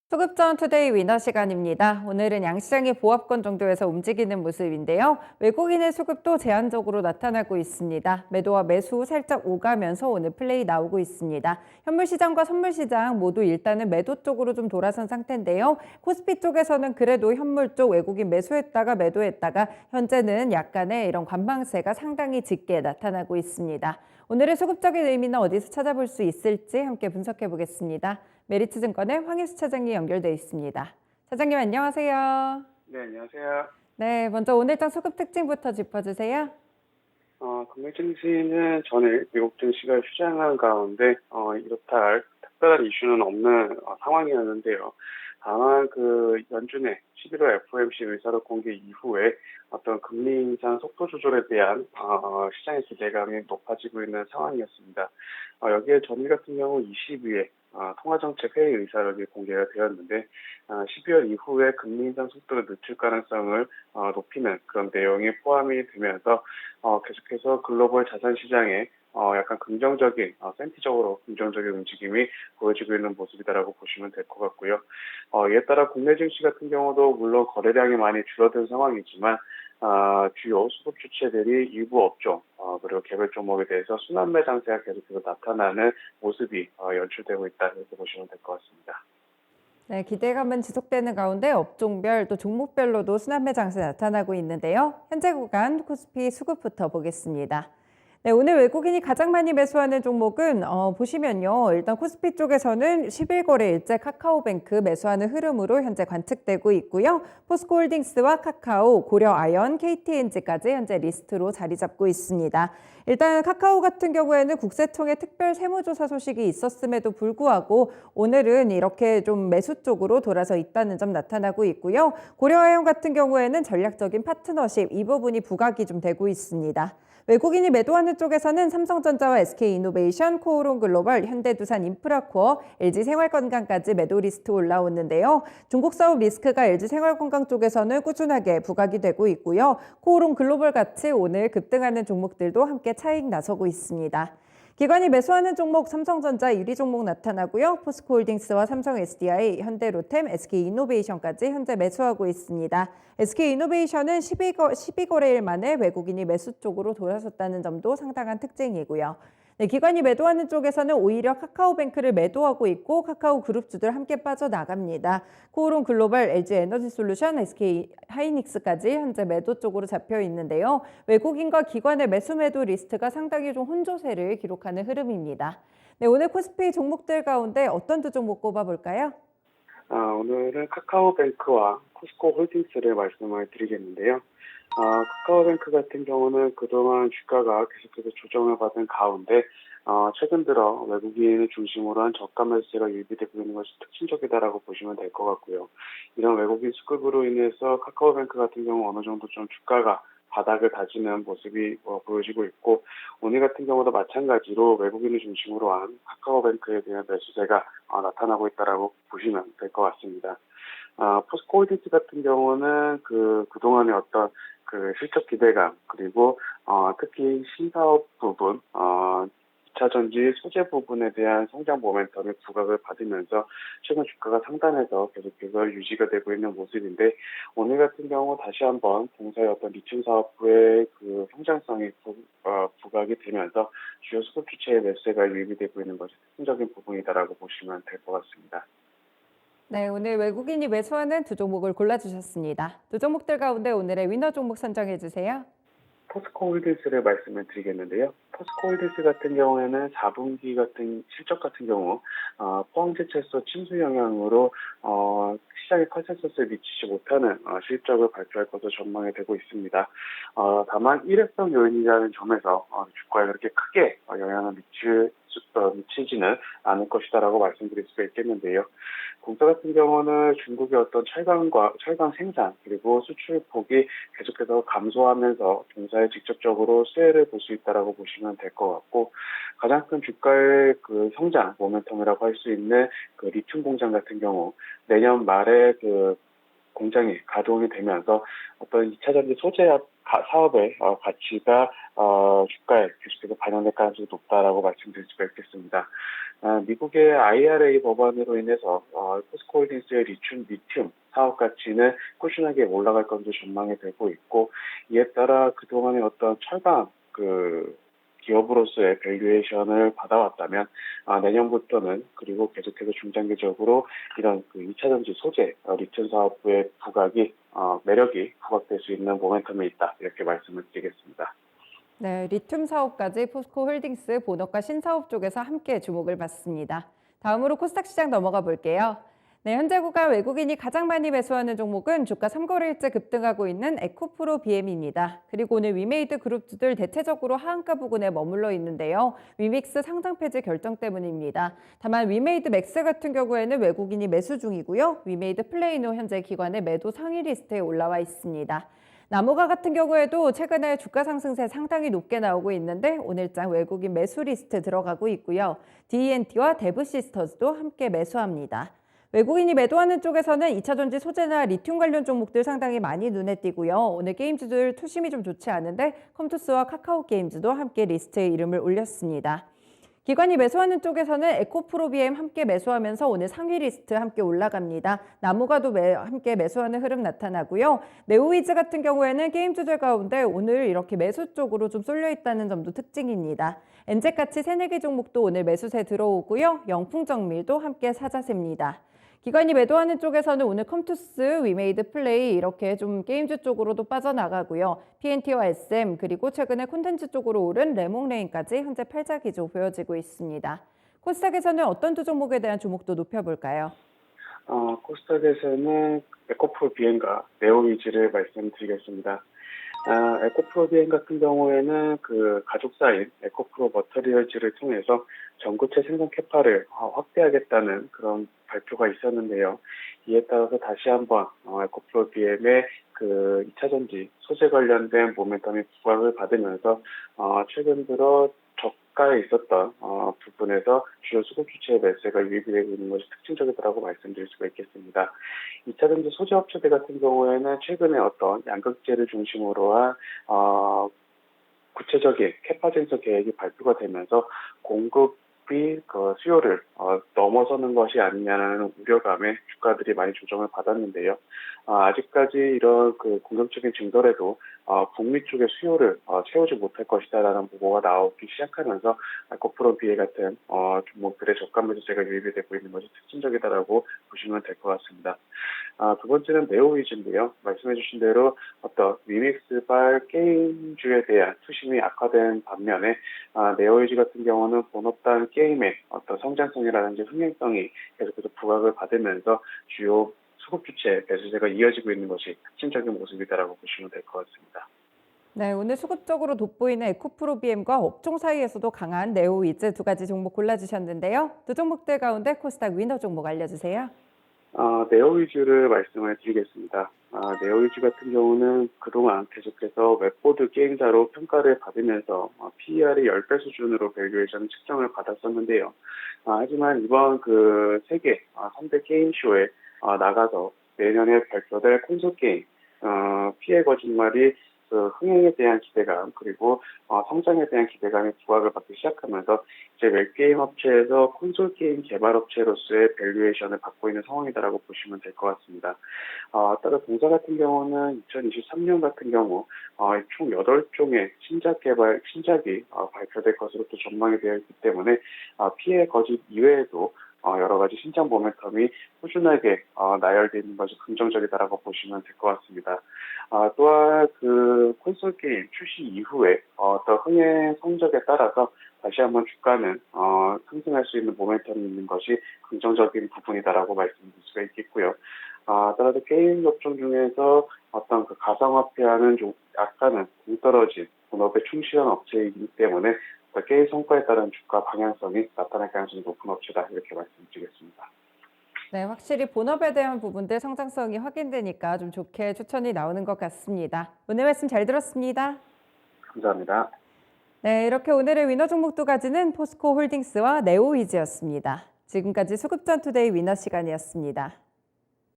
수급전 투데이 위너 시간입니다. 오늘은 양시장이 보합권 정도에서 움직이는 모습인데요. 외국인의 수급도 제한적으로 나타나고 있습니다. 매도와 매수 살짝 오가면서 오늘 플레이 나오고 있습니다. 현물시장과 선물시장 모두 일단은 매도 쪽으로 좀 돌아선 상태인데요. 코스피 쪽에서는 그래도 현물 쪽 외국인 매수했다가 매도했다가 현재는 약간의 이런 관망세가 상당히 짙게 나타나고 있습니다. 오늘의 수급적인 의미는 어디서 찾아볼 수 있을지 함께 분석해 보겠습니다. 메리츠증권의 황희수 차장님 연결돼 있습니다. 차장님 안녕하세요. 네, 안녕하세요. 네, 먼저 오늘장 수급 특징부터 짚어주세요. 국내 증시는 전일 미국 증시가 휴장한 가운데 이렇다 할 특별한 이슈는 없는 상황이었는데요. 다만 연준의 11월 FOMC 의사록 공개 이후에 어떤 금리 인상 속도 조절에 대한 시장의 기대감이 높아지고 있는 상황이었습니다. 여기에 전일 같은 경우 20일에 통화정책 회의 의사록이 공개가 되었는데 12월 이후에 금리 인상 속도를 늦출 가능성을 높이는 그런 내용이 포함이 되면서 계속해서 글로벌 자산 시장에 약간 긍정적인, 센티적으로 긍정적인 움직임이 보여지고 있는 모습이다라고 보시면 될 것 같고요. 이에 따라 국내 증시 같은 경우도 물론 거래량이 많이 줄어든 상황이지만 주요 수급 주체들이 일부 업종 그리고 개별 종목에 대해서 순환매 장세가 계속해서 나타나는 모습이 연출되고 있다 이렇게 보시면 될 것 같습니다. 네, 기대감은 지속되는 가운데 업종별 또 종목별로도 순환매 장세 나타나고 있는데요. 현재 구간 코스피 수급부터 보겠습니다. 네, 오늘 외국인이 가장 많이 매수하는 종목은 보시면요. 일단 코스피 쪽에서는 10일 거래일째 카카오뱅크 매수하는 흐름으로 현재 관측되고 있고요. 포스코홀딩스와 카카오, 고려아연, KTNG까지 현재 리스트로 자리 잡고 있습니다. 일단 카카오 같은 경우에는 국세청의 특별 세무조사 소식이 있었음에도 불구하고 오늘은 이렇게 좀 매수 쪽으로 돌아서 있다는 점 나타나고 있고요. 고려아연 같은 경우에는 전략적인 파트너십 이 부분이 부각이 좀 되고 있습니다. 외국인이 매도하는 쪽에서는 삼성전자와 SK이노베이션, 코오롱글로벌, 현대두산 인프라코어, LG생활건강까지 매도 리스트 올라오는데요. 중국 사업 리스크가 LG생활건강 쪽에서는 꾸준하게 부각이 되고 있고요. 코오롱글로벌 같이 오늘 급등하는 종목들도 함께 차익 나서고 있습니다. 기관이 매수하는 종목 삼성전자 1위 종목 나타나고요. 포스코홀딩스와 삼성 SDI, 현대로템, SK이노베이션까지 현재 매수하고 있습니다. SK이노베이션은 12거래일 만에 외국인이 매수 쪽으로 돌아섰다는 점도 상당한 특징이고요. 네, 기관이 매도하는 쪽에서는 오히려 카카오뱅크를 매도하고 있고 카카오 그룹주들 함께 빠져나갑니다. 코오롱 글로벌, LG 에너지솔루션, SK 하이닉스까지 현재 매도 쪽으로 잡혀 있는데요. 외국인과 기관의 매수 매도 리스트가 상당히 좀 혼조세를 기록하는 흐름입니다. 네, 오늘 코스피 종목들 가운데 어떤 두 종목 꼽아볼까요? 오늘은 카카오뱅크와 포스코홀딩스를 말씀을 드리겠는데요. 카카오뱅크 같은 경우는 그동안 주가가 계속해서 조정을 받은 가운데 최근 들어 외국인을 중심으로 한 저가 매수세가 유입되고 있는 것이 특징적이다라고 보시면 될 것 같고요. 이런 외국인 수급으로 인해서 카카오뱅크 같은 경우 어느 정도 좀 주가가 바닥을 다지는 모습이 보여지고 있고 오늘 같은 경우도 마찬가지로 외국인을 중심으로 한 카카오뱅크에 대한 매수세가 나타나고 있다라고 보시면 될 것 같습니다. 포스코홀딩스 같은 경우는 그동안의 어떤 실적 기대감, 그리고, 특히 신사업 부분, 2차 전지 소재 부분에 대한 성장 모멘텀이 부각을 받으면서 최근 주가가 상단에서 계속해서 유지가 되고 있는 모습인데, 오늘 같은 경우 다시 한번 공사의 어떤 리튬 사업부의 성장성이 부각이 되면서 주요 수급 주체의 매수세가 유입이 되고 있는 것이 특징적인 부분이다라고 보시면 될 것 같습니다. 네, 오늘 외국인이 매수하는 두 종목을 골라주셨습니다. 두 종목들 가운데 오늘의 위너 종목 선정해 주세요. 포스코홀딩스를 말씀을 드리겠는데요. 포스코홀딩스 같은 경우에는 4분기 같은 실적 같은 경우 포항제 철소 침수 영향으로 시장의 컨센서스에 미치지 못하는 실적을 발표할 것으로 전망이 되고 있습니다. 다만 일회성 요인이라는 점에서 주가에 그렇게 크게 영향을 미치지는 않을 것이다라고 말씀드릴 수가 있겠는데요. 공사 같은 경우는 중국의 어떤 철강 생산 그리고 수출 폭이 계속해서 감소하면서 공사에 직접적으로 수혜를 볼 수 있다라고 보시면 될 것 같고 가장 큰 주가의 성장 모멘텀이라고 할 수 있는 리튬 공장 같은 경우 내년 말에 공장이 가동이 되면서 어떤 2차 전지 소재 사업의 가치가 주가에 계속해서 반영될 가능성이 높다라고 말씀드릴 수가 있겠습니다. 미국의 IRA 법안으로 인해서 포스코홀딩스의 리튬 사업 가치는 꾸준하게 올라갈 것으로 전망이 되고 있고, 이에 따라 그동안의 어떤 철강 기업으로서의 밸류에이션을 받아왔다면 내년부터는, 그리고 계속해서 중장기적으로 이런 2차전지 소재 리튬 사업부의 매력이 부각될 수 있는 모멘텀이 있다, 이렇게 말씀을 드리겠습니다. 네, 리튬 사업까지 포스코홀딩스 본업과 신사업 쪽에서 함께 주목을 받습니다. 다음으로 코스닥 시장 넘어가 볼게요. 네, 현재 구간 외국인이 가장 많이 매수하는 종목은 주가 3거래일째 급등하고 있는 에코프로 BM입니다. 그리고 오늘 위메이드 그룹주들 대체적으로 하한가 부근에 머물러 있는데요. 위믹스 상장 폐지 결정 때문입니다. 다만 위메이드 맥스 같은 경우에는 외국인이 매수 중이고요. 위메이드 플레이노 현재 기관의 매도 상위 리스트에 올라와 있습니다. 나무가 같은 경우에도 최근에 주가 상승세 상당히 높게 나오고 있는데 오늘장 외국인 매수 리스트 들어가고 있고요. D&T와 데브시스터즈도 함께 매수합니다. 외국인이 매도하는 쪽에서는 2차전지 소재나 리튬 관련 종목들 상당히 많이 눈에 띄고요. 오늘 게임주들 투심이 좀 좋지 않은데 컴투스와 카카오 게임즈도 함께 리스트에 이름을 올렸습니다. 기관이 매수하는 쪽에서는 에코프로비엠 함께 매수하면서 오늘 상위 리스트 함께 올라갑니다. 나무가도 함께 매수하는 흐름 나타나고요. 네오위즈 같은 경우에는 게임주들 가운데 오늘 이렇게 매수 쪽으로 좀 쏠려 있다는 점도 특징입니다. 엔젤같이 새내기 종목도 오늘 매수세 들어오고요. 영풍정밀도 함께 사자세입니다. 기관이 매도하는 쪽에서는 오늘 컴투스, 위메이드 플레이 이렇게 좀 게임주 쪽으로도 빠져나가고요. PNT와 SM 그리고 최근에 콘텐츠 쪽으로 오른 레몽레인까지 현재 팔자 기조 보여지고 있습니다. 코스닥에서는 어떤 두 종목에 대한 주목도 높여볼까요? 코스닥에서는 에코프로 비엔과 네오위즈를 말씀드리겠습니다. 에코프로 비엔 같은 경우에는 가족사인 에코프로 머터리얼즈를 통해서 전구체 생산 캐파를 확대하겠다는 그런 발표가 있었는데요. 이에 따라서 다시 한번 에코프로 비엠의 2차전지 소재 관련된 모멘텀이 부각을 받으면서 최근 들어 저가에 있었던 부분에서 주요 수급 주체의 매수가 유입되고 있는 것이 특징적이다라고 말씀드릴 수가 있겠습니다. 2차전지 소재 업체들 같은 경우에는 최근에 어떤 양극재를 중심으로 한 구체적인 캐파 증설 계획이 발표가 되면서 공급이 수요를 넘어서는 것이 아니냐는 우려감에 주가들이 많이 조정을 받았는데요. 아직까지 이런 공격적인 증설에도 북미 쪽의 수요를 채우지 못할 것이다라는 보고가 나오기 시작하면서 에코프로 비에 같은 종목들의 저가 매수세가 유입이 되고 있는 것이 특징적이다라고 보시면 될 것 같습니다. 두 번째는 네오위즈인데요. 말씀해주신 대로 어떤 위믹스발 게임주에 대한 투심이 악화된 반면에 네오위즈 같은 경우는 본업단 게임의 어떤 성장성이라든지 흥행성이 계속해서 부각을 받으면서 주요 수급 주체 매수세가 이어지고 있는 것이 특징적인 모습이다라고 보시면 될 것 같습니다. 네, 오늘 수급적으로 돋보이는 에코프로 BM과 업종 사이에서도 강한 네오위즈 두 가지 종목 골라주셨는데요. 두 종목들 가운데 코스닥 위너 종목 알려주세요. 네오위즈를 말씀을 드리겠습니다. 네오위즈 같은 경우는 그동안 계속해서 웹보드 게임사로 평가를 받으면서 PER이 10배 수준으로 밸류에이션 측정을 받았었는데요. 하지만 이번 세계 3대 게임쇼에 나가서 내년에 발표될 콘솔 게임, 피해 거짓말이 흥행에 대한 기대감 그리고 성장에 대한 기대감이 부각을 받기 시작하면서 이제 웹게임 업체에서 콘솔 게임 개발 업체로서의 밸류에이션을 받고 있는 상황이다라고 보시면 될 것 같습니다. 따라 동사 같은 경우는 2023년 같은 경우 총 8종의 신작이 발표될 것으로 또 전망이 되어 있기 때문에 피해 거짓 이외에도 여러 가지 신작 모멘텀이 꾸준하게 나열되어 있는 것이 긍정적이다라고 보시면 될 것 같습니다. 또한 콘솔 게임 출시 이후에 어떤 흥행 성적에 따라서 다시 한번 주가는 상승할 수 있는 모멘텀이 있는 것이 긍정적인 부분이다라고 말씀드릴 수가 있겠고요. 따라서 게임 업종 중에서 어떤 가상화폐하는 좀 약간은 동떨어진 본업에 충실한 업체이기 때문에 게임 성과에 따른 주가 방향성이 나타날 가능성이 높은 업체다, 이렇게 말씀드리겠습니다. 네, 확실히 본업에 대한 부분들 성장성이 확인되니까 좀 좋게 추천이 나오는 것 같습니다. 오늘 말씀 잘 들었습니다. 감사합니다. 네, 이렇게 오늘의 위너 종목 두 가지는 포스코 홀딩스와 네오위즈였습니다. 지금까지 수급전 투데이 위너 시간이었습니다.